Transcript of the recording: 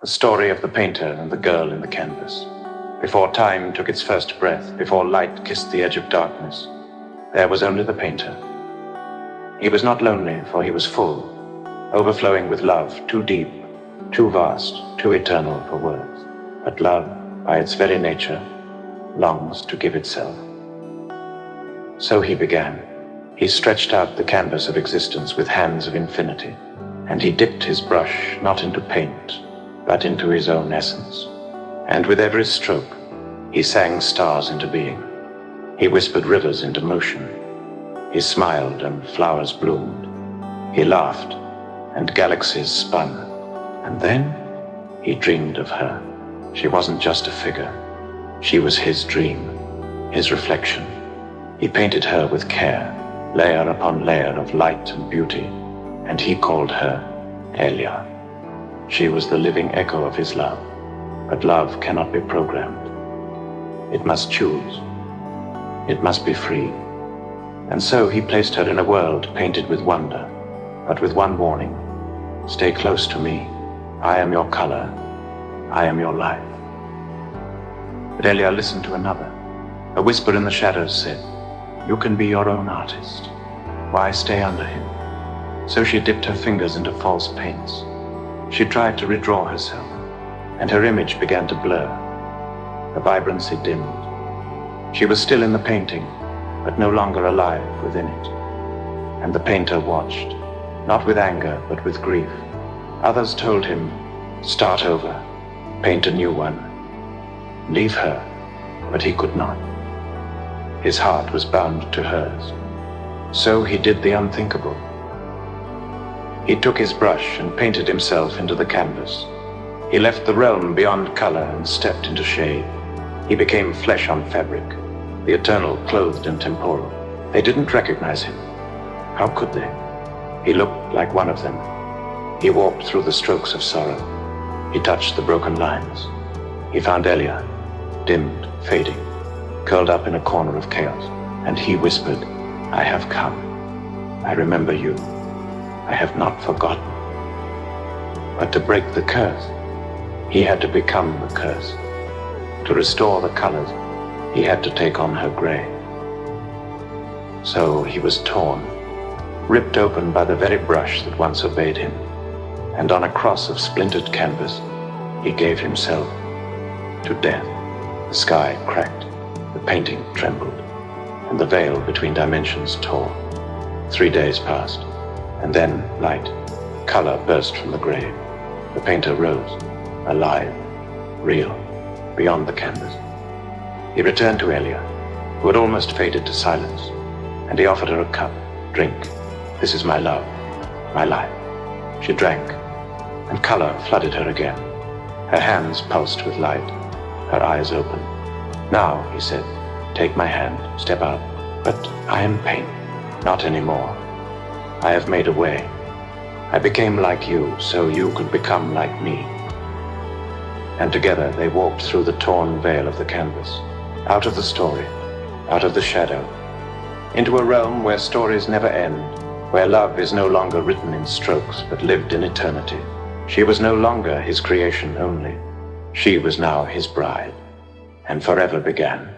The story of the painter and the girl in the canvas. Before time took its first breath, before light kissed the edge of darkness, there was only the painter. He was not lonely, for he was full, overflowing with love, too deep, too vast, too eternal for words. But love, by its very nature, longs to give itself. So he began. He stretched out the canvas of existence with hands of infinity, and he dipped his brush not into paint, but into his own essence. And with every stroke, he sang stars into being. He whispered rivers into motion. He smiled and flowers bloomed. He laughed and galaxies spun. And then he dreamed of her. She wasn't just a figure. She was his dream, his reflection. He painted her with care, layer upon layer of light and beauty, and he called her Elia. She was the living echo of his love, but love cannot be programmed. It must choose. It must be free. And so he placed her in a world painted with wonder, but with one warning: stay close to me. I am your color. I am your life. But Elia listened to another. A whisper in the shadows said, you can be your own artist. Why stay under him? So she dipped her fingers into false paints. She tried to redraw herself, and her image began to blur. The vibrancy dimmed. She was still in the painting, but no longer alive within it. And the painter watched, not with anger, but with grief. Others told him, start over, paint a new one. Leave her, but he could not. His heart was bound to hers. So he did the unthinkable. He took his brush and painted himself into the canvas. He left the realm beyond color and stepped into shade. He became flesh on fabric, the eternal, clothed and temporal. They didn't recognize him. How could they? He looked like one of them. He walked through the strokes of sorrow. He touched the broken lines. He found Elia, dimmed, fading, curled up in a corner of chaos, and he whispered, I have come. I remember you. I have not forgotten. But to break the curse, he had to become the curse. To restore the colors, he had to take on her gray. So he was torn, ripped open by the very brush that once obeyed him, and on a cross of splintered canvas, he gave himself to death. The sky cracked, the painting trembled, and the veil between dimensions tore. 3 days passed, and then light, color burst from the grave. The painter rose, alive, real, beyond the canvas. He returned to Elia, who had almost faded to silence, and he offered her a cup. Drink. This is my love, my life. She drank, and color flooded her again. Her hands pulsed with light, her eyes open. Now, he said, take my hand, step out. But I am pain. Not anymore. I have made a way. I became like you, so you could become like me. And together they walked through the torn veil of the canvas, out of the story, out of the shadow, into a realm where stories never end, where love is no longer written in strokes, but lived in eternity. She was no longer his creation only. She was now his bride, and forever began.